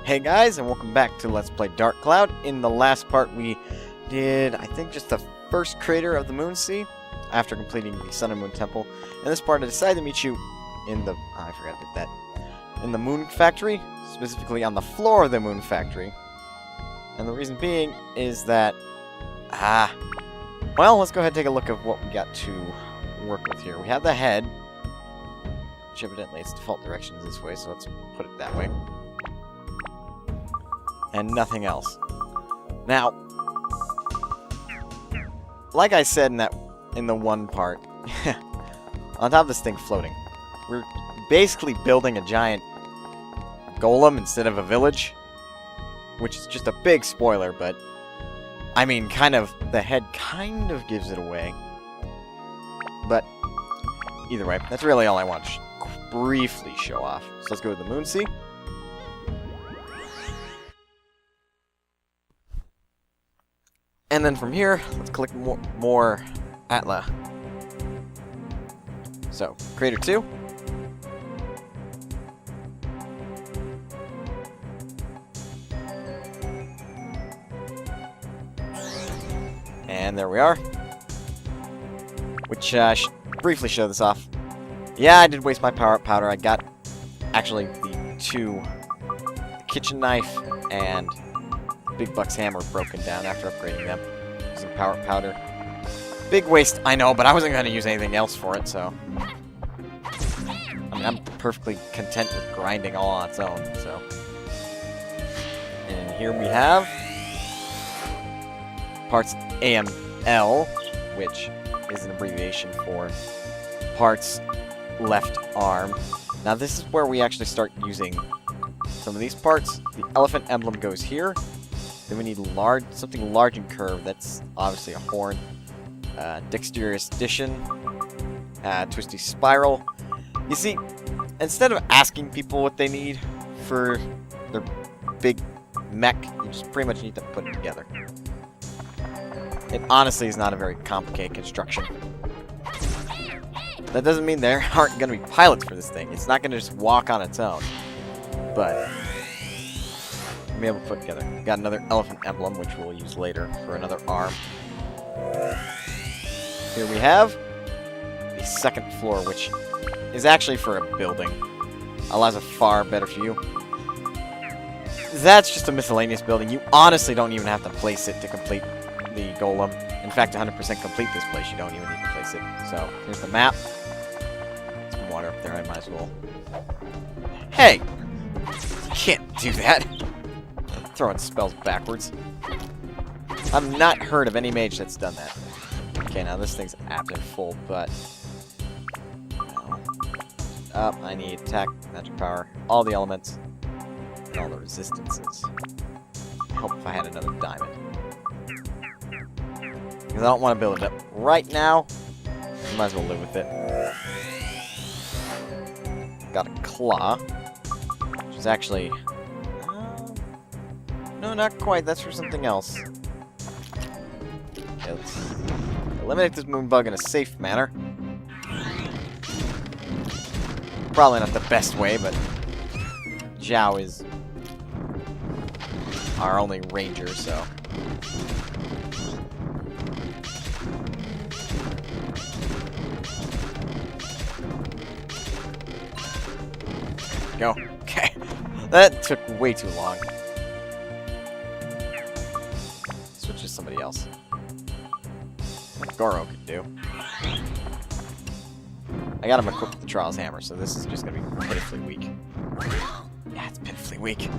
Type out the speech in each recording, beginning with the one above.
Hey guys, and welcome back to Let's Play Dark Cloud. In the last part we did, I think, just the first crater of the Moon Sea after completing the Sun and Moon Temple. In this part I decided to meet you in the... I forgot to do that. In the Moon Factory, specifically on the floor of the Moon Factory. And the reason being is that... well, let's go ahead and take a look at what we got to work with here. We have the head, which evidently its default direction is this way, so let's put it that way. And nothing else. Now, like I said in the one part, on top of this thing floating, we're basically building a giant golem instead of a village, which is just a big spoiler, but I mean, the head kind of gives it away. But either way, that's really all I want to briefly show off. So let's go to the Moon Sea. And then from here, let's collect more Atla. So, Crater 2. And there we are. Which, should briefly show this off. Yeah, I did waste my power-up powder. I got, actually, the kitchen knife and Big Buck's hammer broken down after upgrading them using power-up powder. Big waste, I know, but I wasn't going to use anything else for it, so... I mean, I'm perfectly content with grinding all on its own, so... And here we have... parts AML, which is an abbreviation for parts left arm. Now this is where we actually start using some of these parts. The elephant emblem goes here. Then we need something large and curved. That's obviously a horn. Dexterous addition. Twisty spiral. You see, instead of asking people what they need for their big mech, you just pretty much need to put it together. It honestly is not a very complicated construction. That doesn't mean there aren't going to be pilots for this thing. It's not going to just walk on its own. But... be able to put together. Got another elephant emblem, which we'll use later for another arm. Here we have the second floor, which is actually for a building. Allows a far better view. That's just a miscellaneous building. You honestly don't even have to place it to complete the golem. In fact, 100% complete this place, you don't even need to place it. So, here's the map. Some water up there, I might as well. Hey! You can't do that! Throwing spells backwards. I've not heard of any mage that's done that. Okay, now this thing's apt and full, but... Up, I need attack, magic power, all the elements, and all the resistances. Help if I had another diamond. Because I don't want to build it up right now. I might as well live with it. Got a claw, which is actually... no, not quite. That's for something else. Okay, let's eliminate this moon bug in a safe manner. Probably not the best way, but Zhao is our only ranger, so... Go. Okay. That took way too long. Switch to somebody else. What Goro could do. I got him equipped with the Trials Hammer, so this is just going to be pitifully weak. Yeah, it's pitifully weak.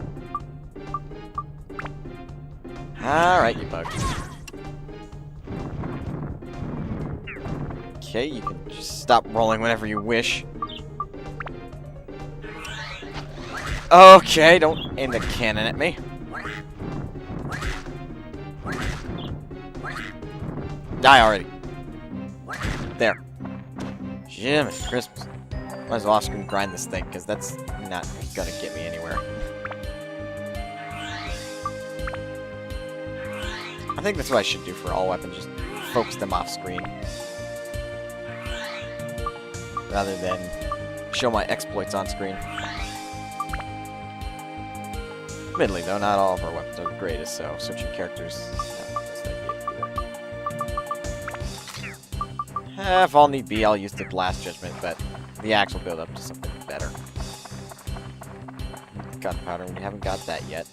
Alright, you bug. Okay, you can just stop rolling whenever you wish. Okay, don't aim the cannon at me. Die already. There. Jim, Christmas. Might as well off-screen grind this thing, because that's not gonna get me anywhere. I think that's what I should do for all weapons, just focus them off-screen. Rather than show my exploits on screen. Admittedly, though, not all of our weapons are the greatest, so switching characters is not the best idea either. If all need be, I'll use the Blast Judgment, but the axe will build up to something better. Gunpowder, we haven't got that yet.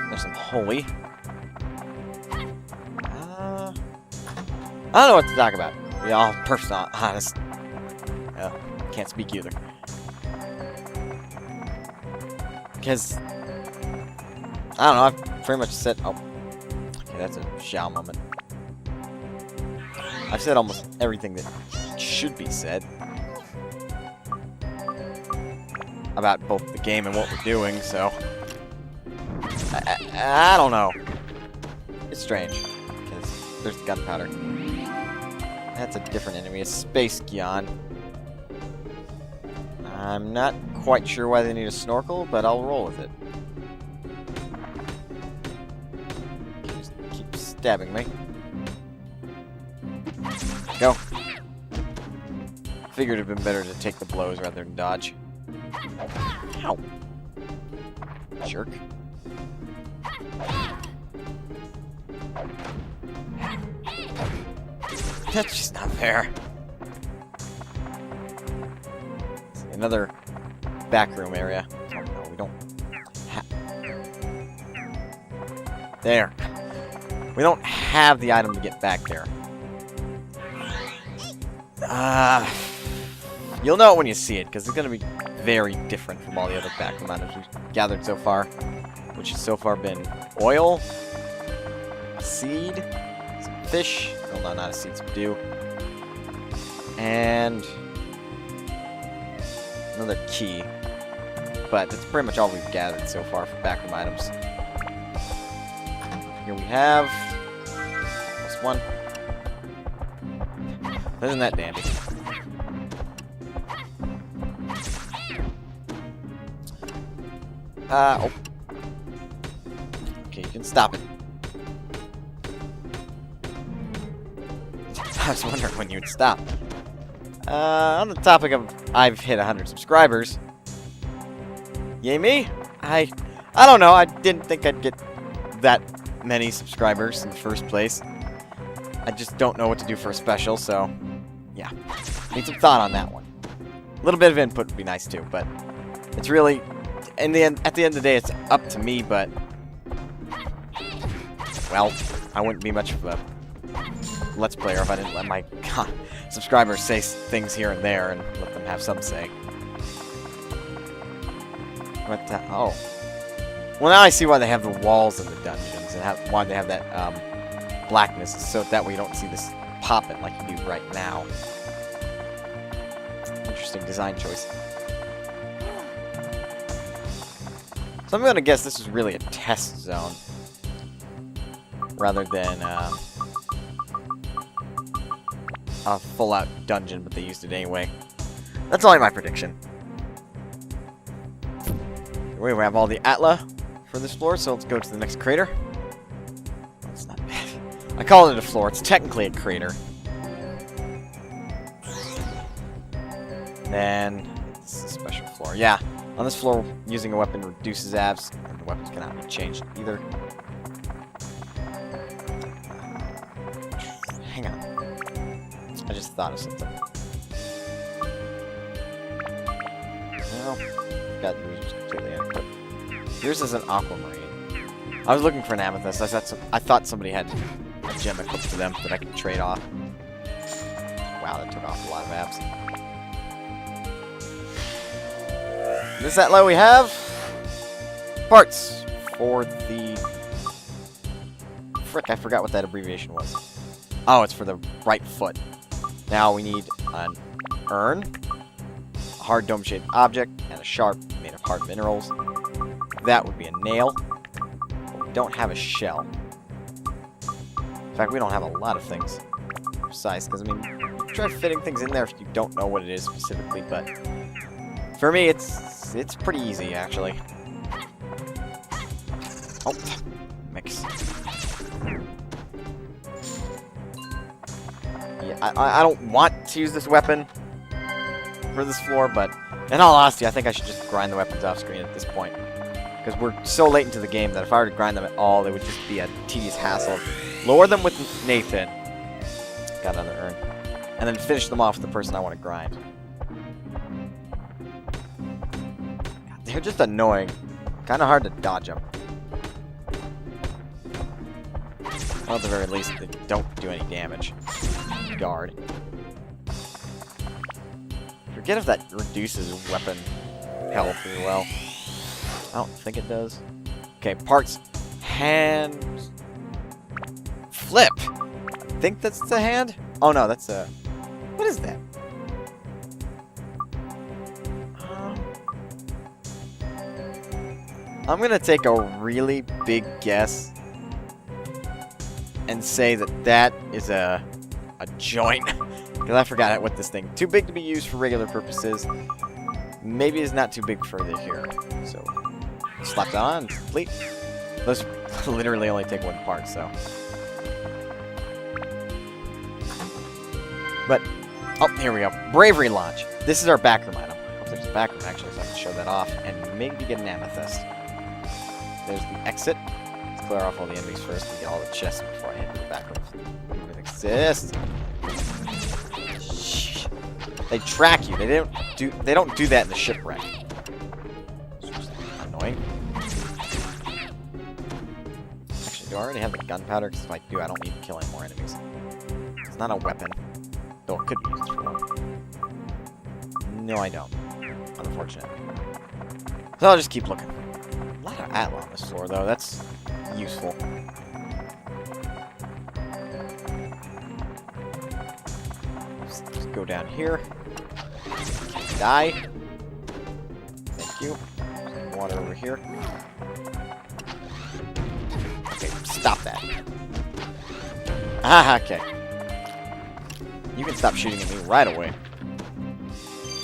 There's some holy. I don't know what to talk about. We all personal, honest. Can't speak either. Because I don't know. I've pretty much said. Oh, okay, that's a shall moment. I've said almost everything that should be said about both the game and what we're doing. So I don't know. It's strange because there's gunpowder. That's a different enemy. It's Space Gyan. I'm not quite sure why they need a snorkel, but I'll roll with it. Just keep stabbing me. Go. Figured it'd been better to take the blows rather than dodge. Ow. Jerk. That's just not fair. Another backroom area. Oh no, we don't there. We don't have the item to get back there. You'll know it when you see it, because it's going to be very different from all the other backroom items we've gathered so far. Which has so far been oil, a seed, some fish, well, no, not a seed, some dew, and another key. But that's pretty much all we've gathered so far for backroom items. Here we have plus one. Isn't that dandy? Oh. Okay, you can stop it. I was wondering when you would stop. On the topic of I've hit 100 subscribers. Yay me? I don't know. I didn't think I'd get that many subscribers in the first place. I just don't know what to do for a special, so yeah. Need some thought on that one. A little bit of input would be nice too, but it's really at the end of the day it's up to me, but well, I wouldn't be much of a Let's Player if I didn't let my subscribers say things here and there and let them have some say. But, oh. Well, now I see why they have the walls in the dungeons and why they have that blackness, so that way you don't see this popping like you do right now. Interesting design choice. So I'm going to guess this is really a test zone rather than a full-out dungeon, but they used it anyway. That's only my prediction. We have all the Atla for this floor, so let's go to the next crater. That's not bad. I call it a floor. It's technically a crater. Then it's a special floor. Yeah, on this floor, using a weapon reduces avs, and the weapons cannot be changed either. Hang on. I just thought of something. Well, got yours completely inadequate. Yours is an aquamarine. I was looking for an amethyst. I thought somebody had a gem equipped to them that I could trade off. Wow, that took off a lot of abs. This that low we have parts for the frick. I forgot what that abbreviation was. Oh, it's for the right foot. Now we need an urn, a hard dome-shaped object, and a sharp made of hard minerals. That would be a nail. We don't have a shell. In fact, we don't have a lot of things precise, because, I mean, you try fitting things in there if you don't know what it is specifically, but for me, it's pretty easy, actually. Oh, mix. Yeah, I don't want to use this weapon for this floor, but In all honesty, I think I should just grind the weapons off screen at this point. Because we're so late into the game that if I were to grind them at all, it would just be a tedious hassle. Lower them with Nathan. Got another urn. And then finish them off with the person I want to grind. God, they're just annoying. Kind of hard to dodge them. Well, at the very least, they don't do any damage. Guard. Forget if that reduces weapon health as well. I don't think it does. Okay, parts. Hand. Flip! I think that's the hand? Oh no, that's a... What is that? I'm gonna take a really big guess and say that that is a joint. Because I forgot what this thing. Too big to be used for regular purposes. Maybe it's not too big for the here. So, slap that on, complete. Those literally only take one part, so. But, oh, here we go. Bravery launch. This is our backroom item. I hope there's a backroom actually, so I can show that off and maybe get an amethyst. There's the exit. Let's clear off all the enemies first and get all the chests before I head to the backroom. It exists. They track you. They don't do that in the shipwreck. It's just annoying. Actually, do I already have the gunpowder? Because if I do, I don't need to kill any more enemies. It's not a weapon. Though it could be used for one. No, I don't. Unfortunate. So I'll just keep looking. A lot of Atla on this floor, though. That's useful. Just go down here. Die. Thank you. Some water over here. Okay, stop that. Ah, okay. You can stop shooting at me right away.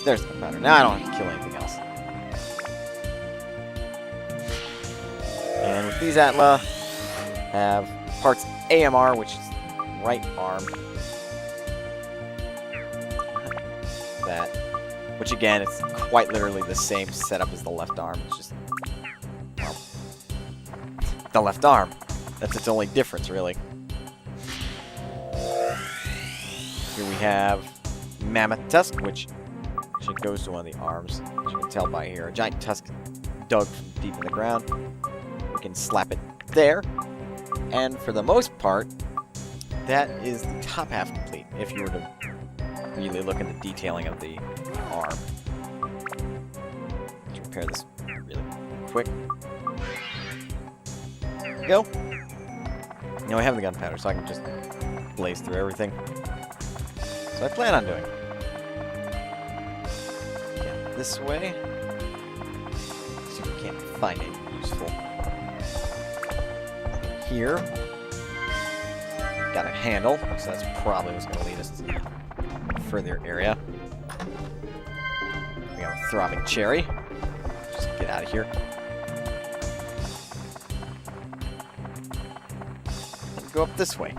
There's the powder. Now I don't have to kill anything else. And with these Atla, have parts AMR, which is right arm. That. Which again, it's quite literally the same setup as the left arm. It's just, well, the left arm. That's its only difference, really. Here we have Mammoth Tusk, which actually goes to one of the arms. As you can tell by here, a giant tusk dug from deep in the ground. We can slap it there. And for the most part, that is the top half complete, if you were to really look at the detailing of the arm. Let's repair this really quick. There we go. Now I have the gunpowder, so I can just blaze through everything. So I plan on doing. Get this way. See if we can't find anything useful. Here. Got a handle, so that's probably what's going to lead us to the further area. We got a throbbing cherry. Just get out of here. And go up this way.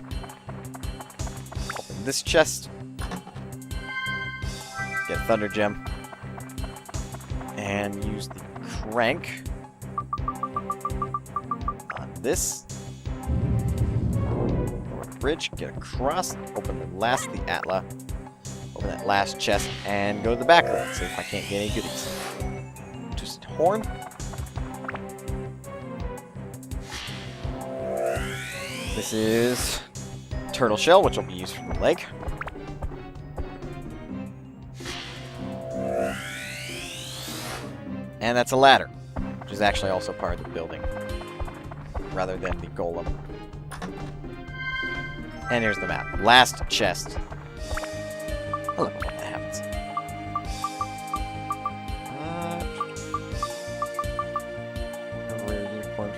Open this chest. Get a thunder gem. And use the crank on this. Over the bridge, get across, open the Atla. Open that last chest and go to the back room. See if I can't get any goodies. Twisted horn. This is turtle shell, which will be used for the leg. And that's a ladder, which is actually also part of the building, rather than the golem. And here's the map. Last chest. I love when that happens. Rare unicorn.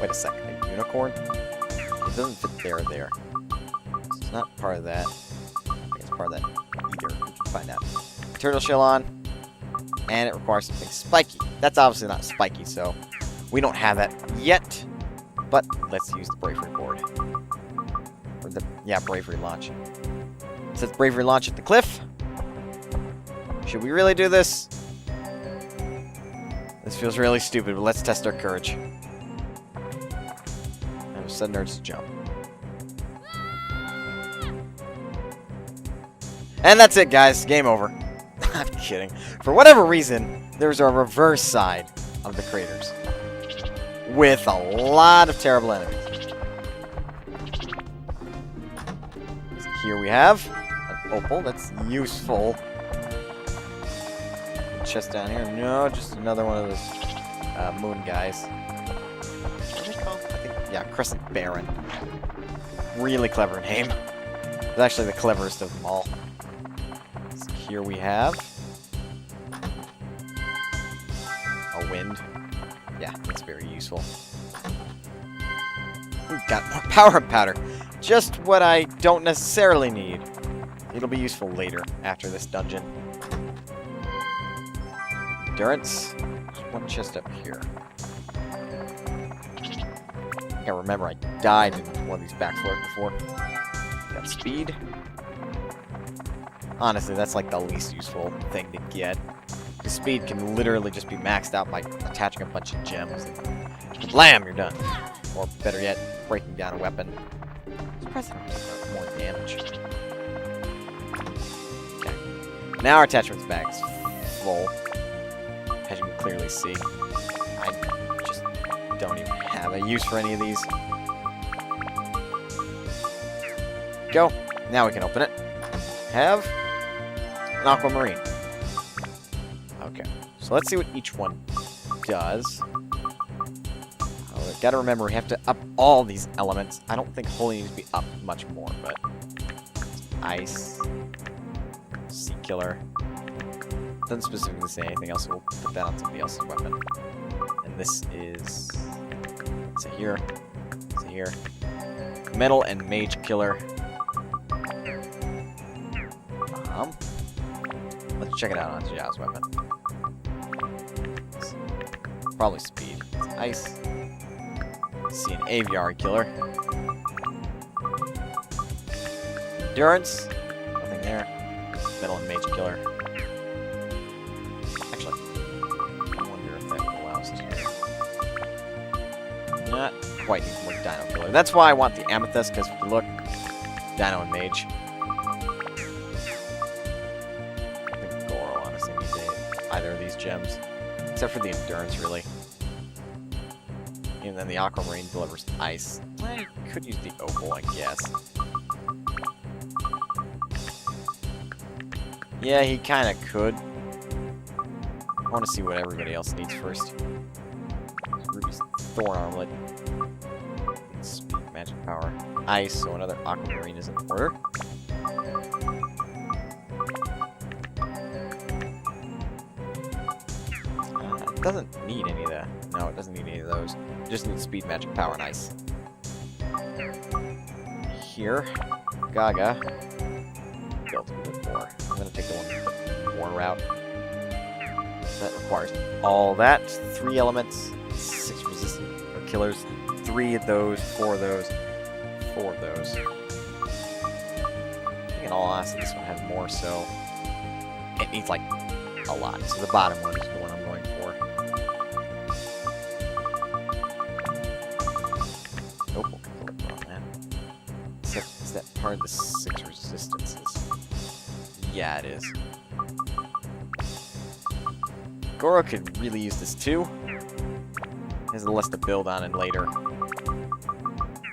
Wait a second. A unicorn? It doesn't fit there. It's not part of that. I think it's part of that either. We can find out. Turtle shell on. And it requires something spiky. That's obviously not spiky, so we don't have that yet. But let's use the bravery board. Or the, yeah, bravery launch. It says bravery launch at the cliff. Should we really do this? This feels really stupid, but let's test our courage. I'm sudden urge to jump. And that's it, guys. Game over. I'm kidding. For whatever reason, there's a reverse side of the craters. With a lot of terrible enemies. So here we have an opal. That's useful. Chest down here. No, just another one of those moon guys. What are they called? I think, yeah, Crescent Baron. Really clever name. It's actually the cleverest of them all. So here we have a wind. Yeah, that's very useful. We've got more power powder. Just what I don't necessarily need. It'll be useful later, after this dungeon. Endurance. There's one chest up here. I gotta remember I died in one of these back floors before. Got speed. Honestly, that's like the least useful thing to get. The speed can literally just be maxed out by attaching a bunch of gems. And blam, you're done. Or better yet, breaking down a weapon. Surprised I don't more damage. Okay. Now our attachments bag's full. As you can clearly see. I just don't even have a use for any of these. Go. Now we can open it. Have an aquamarine. Okay. So let's see what each one does. Oh, gotta remember, we have to up all these elements. I don't think holy needs to be up much more, but... Ice. Sea Killer. Doesn't specifically say anything else, so we'll put that on somebody else's weapon. And this is... It's a here. It's a here. Metal and Mage Killer. Let's check it out on Xiao's weapon. Probably speed. It's ice. See an Aviary Killer. Endurance. Nothing there. Metal and Mage Killer. Actually, I wonder if that will allow us to... Not quite need more Dino Killer. That's why I want the Amethyst, because if you look, Dino and Mage. Either of these gems, except for the endurance, really. And then the aquamarine delivers ice. I could use the opal, I guess. Yeah, he kind of could. I want to see what everybody else needs first. Ruby's Thorn Armlet. Speed, magic power, ice, so another aquamarine is in order. It doesn't need any of that. No, it doesn't need any of those. It just needs speed, magic, power, and ice. Here, Gaga built a bit more. I'm gonna take the one with the more route. That requires all that. 3 elements, 6 resistant or killers, 3 of those, 4 of those, 4 of those. I think in all honesty, this one has more, so it needs like a lot. So the bottom one is the one I'm going for. Nope, we'll click on that. Except, is that part of the 6 resistances? Yeah, it is. Goro could really use this too. There's less to build on, and later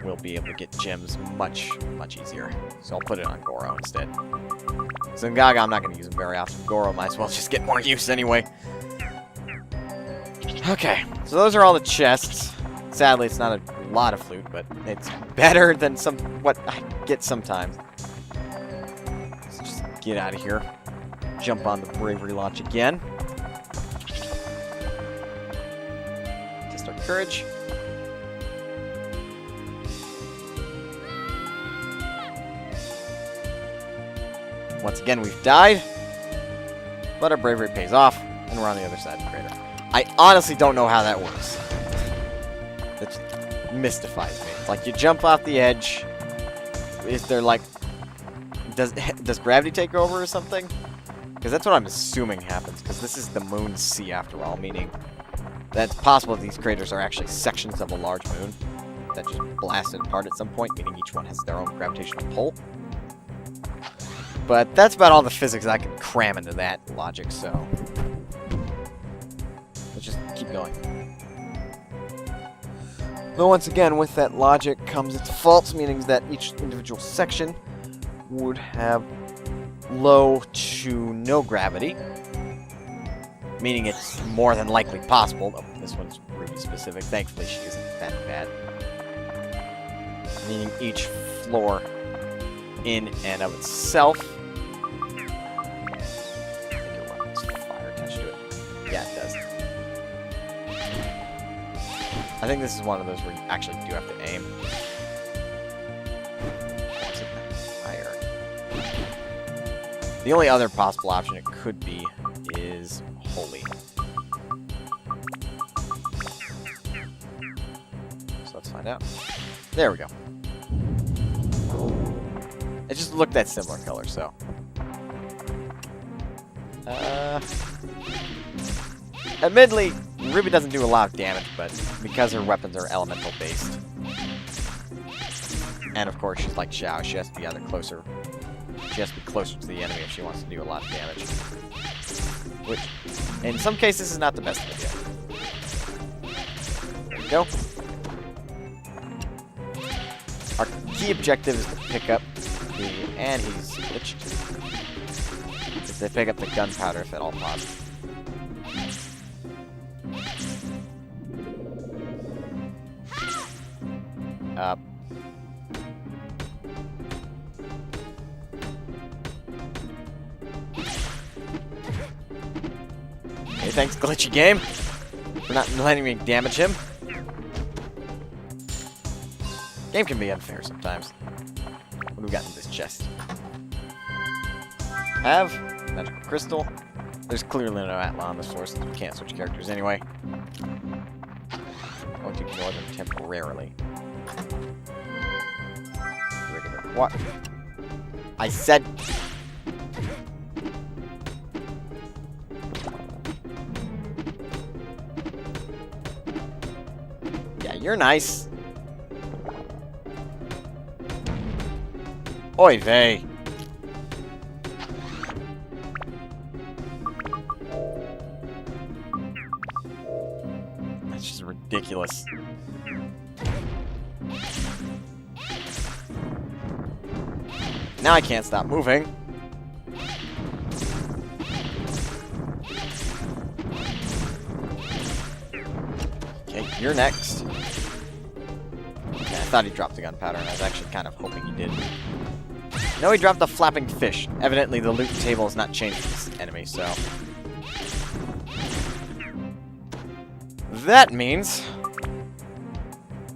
we'll be able to get gems much, much easier. So I'll put it on Goro instead. So Gaga, I'm not going to use him very often. Goro might as well just get more use anyway. Okay, so those are all the chests. Sadly, it's not a lot of loot, but it's better than what I get sometimes. So just get out of here. Jump on the bravery launch again. Test our courage. Once again, we've died, but our bravery pays off, and we're on the other side of the crater. I honestly don't know how that works. That mystifies me. It's like you jump off the edge. Is there like... Does gravity take over or something? Because that's what I'm assuming happens, because this is the moon's sea after all, meaning That's possible that these craters are actually sections of a large moon that just blasted apart at some point, meaning each one has their own gravitational pull. But that's about all the physics I can cram into that logic, so let's just keep going. Though once again, with that logic comes its faults, meaning that each individual section would have low to no gravity, meaning it's more than likely possible. Oh, this one's Ruby specific. Thankfully, she isn't that bad. Meaning each floor in and of itself. I think your weapon's fire attached to it. Yeah, it does. I think this is one of those where you actually do have to aim. Fire. The only other possible option it could be is holy. So let's find out. There we go. It just looked that similar color, so. Admittedly, Ruby doesn't do a lot of damage, but because her weapons are elemental based. And of course, she's like Xiao, she has to be either closer. She has to be closer to the enemy if she wants to do a lot of damage. Which, in some cases, is not the best idea. There we go. Our key objective is to pick up the... And he's glitched. Is to pick up the gunpowder if at all possible. Hey, thanks, glitchy game, for not letting me damage him. Game can be unfair sometimes. What do we got in this chest? Have magical crystal. There's clearly no Atla on this floor since we can't switch characters anyway. I want to ignore them temporarily. Regular what? I said. Yeah, you're nice. Oy vey. That's just ridiculous. Now I can't stop moving. Okay, you're next. Okay, I thought he dropped the gunpowder, and I was actually kind of hoping he did. No, he dropped the flapping fish. Evidently, the loot table has not changed for this enemy, so... That means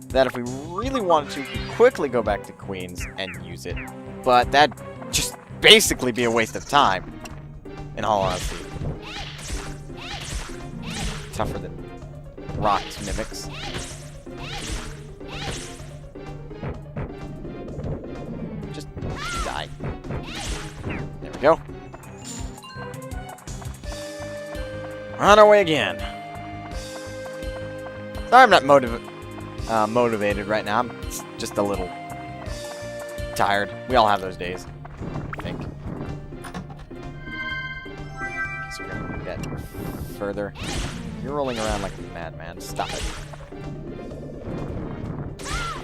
that if we really wanted to, we could quickly go back to Queens and use it. But that'd just basically be a waste of time, in all honesty. Tougher than rocks mimics. Just die. There we go. On our way again. Sorry I'm not motivated right now. I'm just a little tired. We all have those days, I think. So we're gonna get further. You're rolling around like a madman. Stop it.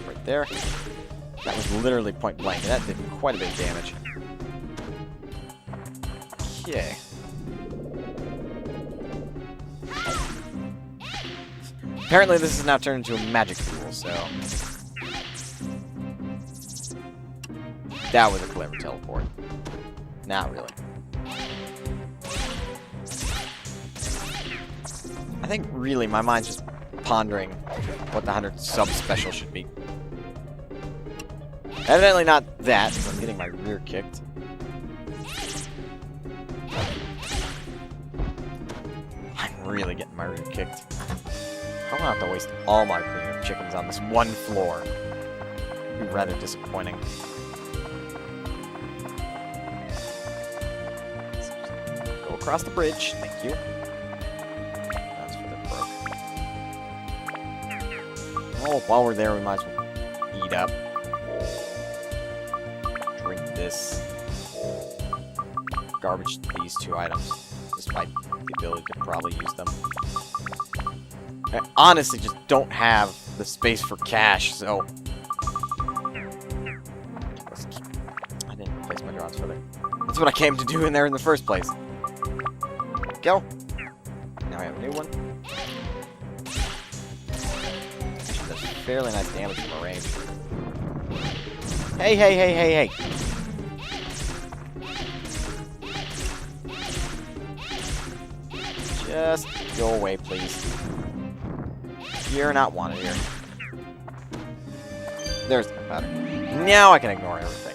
Right there. That was literally point blank, and that did quite a bit of damage. Okay. Apparently this is now turned into a magic duel, so... That was a clever teleport. Not really. I think, really, my mind's just pondering what the 100 sub special should be. Evidently not that, because I'm getting my rear kicked. I'm really getting my rear kicked. I don't have to waste all my premium chickens on this one floor. It'd be rather disappointing. Go across the bridge. Thank you. That's for the broke. Oh, while we're there, we might as well eat up. Drink this. Garbage these 2 items, despite the ability to probably use them. I honestly just don't have the space for cash, so... Let's keep... I didn't replace my bronze feather. That's what I came to do in there in the first place. Go! Now we have a new one. Actually, that's fairly nice damage from a range. Hey, hey, hey, hey, hey! Just go away, please. You're not wanted here. There's the powder. Now I can ignore everything.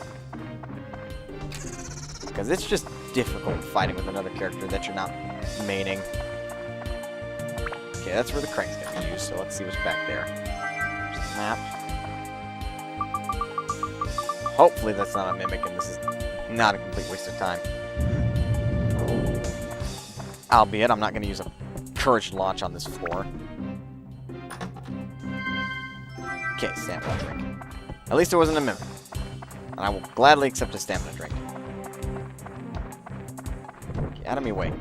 Because it's just difficult fighting with another character that you're not maining. Okay, that's where the crank's gonna be used, so let's see what's back there. There's the map. Hopefully that's not a mimic and this is not a complete waste of time. Albeit, I'm not going to use a courage launch on this floor. Okay, stamina drink. At least it wasn't a mimic. And I will gladly accept a stamina drink. Okay, out of my way.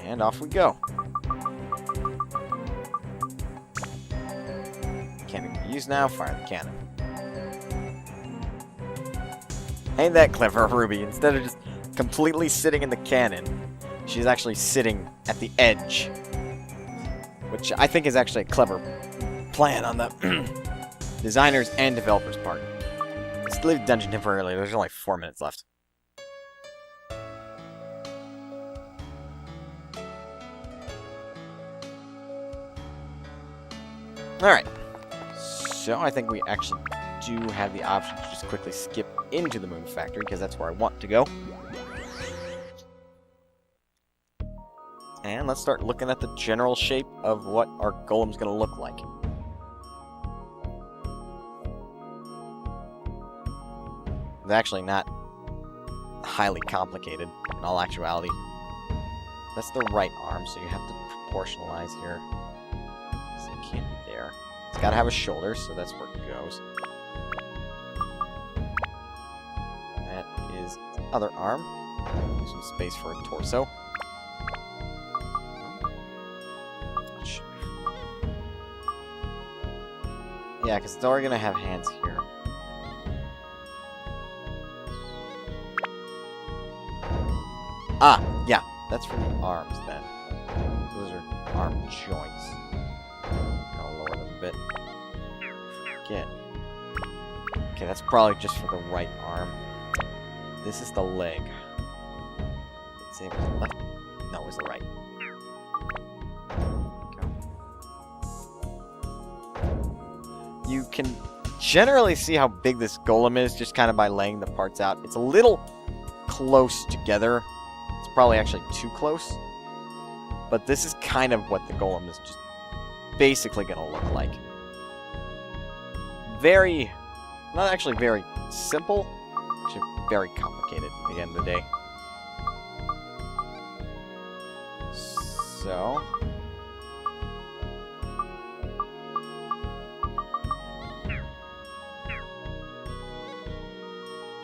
And off we go. Cannon can be used now. Fire the cannon. Ain't that clever, Ruby? Instead of just completely sitting in the cannon, she's actually sitting at the edge. Which I think is actually a clever plan on the designers and developers' part. Let's leave the dungeon temporarily. There's only 4 minutes left. Alright. So I think we actually do have the option to just quickly skip into the Moon Factory, because that's where I want to go. And let's start looking at the general shape of what our golem's going to look like. It's actually not highly complicated, in all actuality. That's the right arm, so you have to proportionalize here. So it can't be there. It's got to have a shoulder, so that's where it goes. That is the other arm. Use some space for a torso. Yeah, because it's already going to have hands here. Ah, yeah, that's for the arms then. So those are arm joints. I'll lower them a bit. Again. Okay, that's probably just for the right arm. This is the leg. Let's see if it's the left. No, it was the right. You can generally see how big this golem is just kind of by laying the parts out. It's a little close together. It's probably actually too close. But this is kind of what the golem is just basically going to look like. Very, not actually very simple, actually very complicated at the end of the day. So...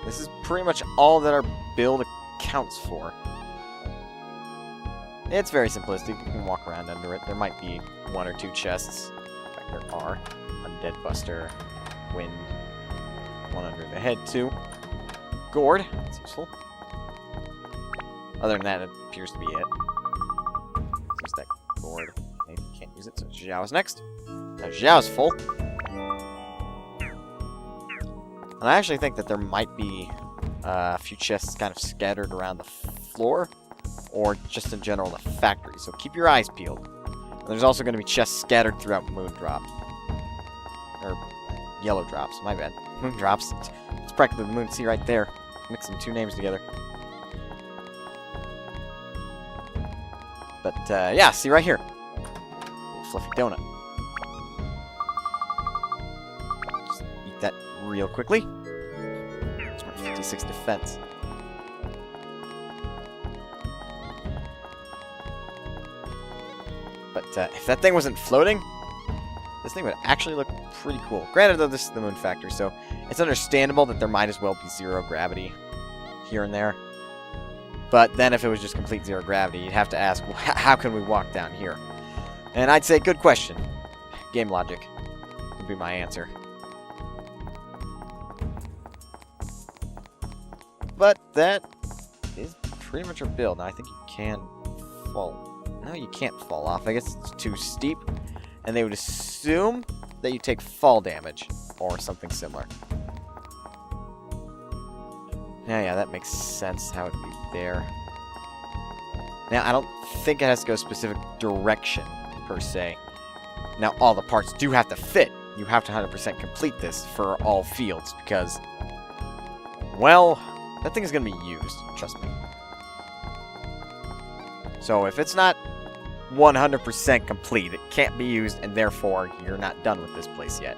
this is pretty much all that our build accounts for. It's very simplistic. You can walk around under it. There might be 1 or 2 chests. In fact, there are. Undead Buster, Wind, 1 under the head, too. Gourd. That's useful. Other than that, it appears to be it. Use that gourd. Maybe you can't use it, so Xiao's next. Now Xiao's full. And I actually think that there might be a few chests kind of scattered around the floor, or just in general the factory, so keep your eyes peeled. And there's also going to be chests scattered throughout Moondrop. Or Yellow Drops, my bad. Moondrops. It's practically the Moon Sea right there. Mixing 2 names together. But, yeah, see right here. Fluffy donut. Just eat that real quickly. It's 56 defense. But But if that thing wasn't floating, this thing would actually look pretty cool. Granted, though, this is the moon factory, so it's understandable that there might as well be zero gravity here and there. But then if it was just complete zero gravity, you'd have to ask, well, how can we walk down here? And I'd say, good question. Game logic would be my answer. But that is pretty much our build. Now, I think you can fall. No, you can't fall off. I guess it's too steep. And they would assume that you take fall damage or something similar. Yeah, that makes sense how it'd be there. Now, I don't think it has to go a specific direction, per se. Now, all the parts do have to fit. You have to 100% complete this for all fields, because, well, that thing is going to be used, trust me. So, if it's not 100% complete, it can't be used, and therefore, you're not done with this place yet.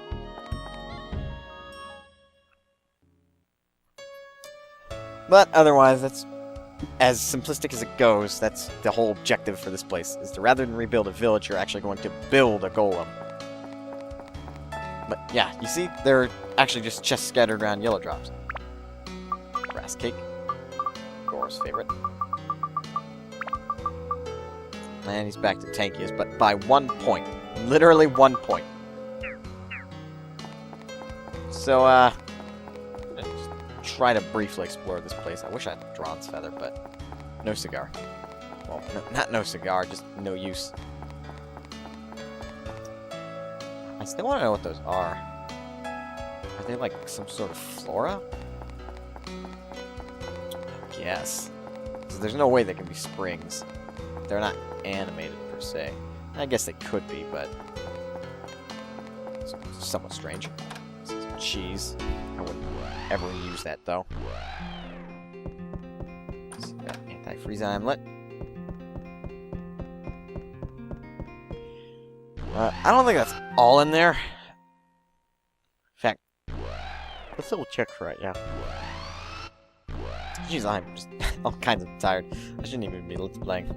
But otherwise, that's as simplistic as it goes. That's the whole objective for this place, is to rather than rebuild a village, you're actually going to build a golem. But yeah, you see, they're actually just chests scattered around yellow drops. Grass cake. Gore's favorite. And he's back to tankiest, but by 1 point. Literally 1 point. So, try to briefly explore this place. I wish I had Drawn's Feather, but no cigar. Well, no, not no cigar, just no use. I still want to know what those are. Are they like some sort of flora? I guess. So there's no way they can be springs. They're not animated per se. I guess they could be, but it's somewhat strange. This is cheese. I wouldn't ever use that, though. So got anti-freeze amulet. I don't think that's all in there. In fact, let's double check for it, yeah. Jeez, I'm just all kinds of tired. I shouldn't even be let's playing.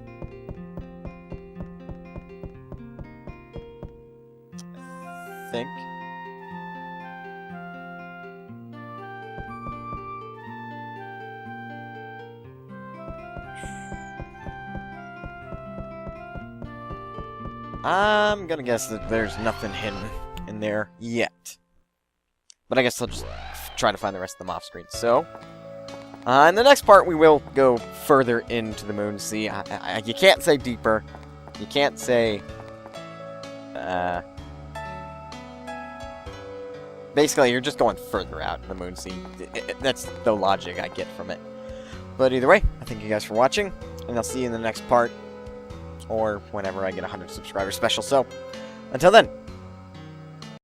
I think. I'm gonna guess that there's nothing hidden in there yet. But I guess I'll just try to find the rest of them off screen. So, in the next part, we will go further into the moon sea. You can't say deeper. You can't say... basically, you're just going further out in the moon sea. That's the logic I get from it. But either way, I thank you guys for watching, and I'll see you in the next part. Or whenever I get 100 subscribers special. So, until then,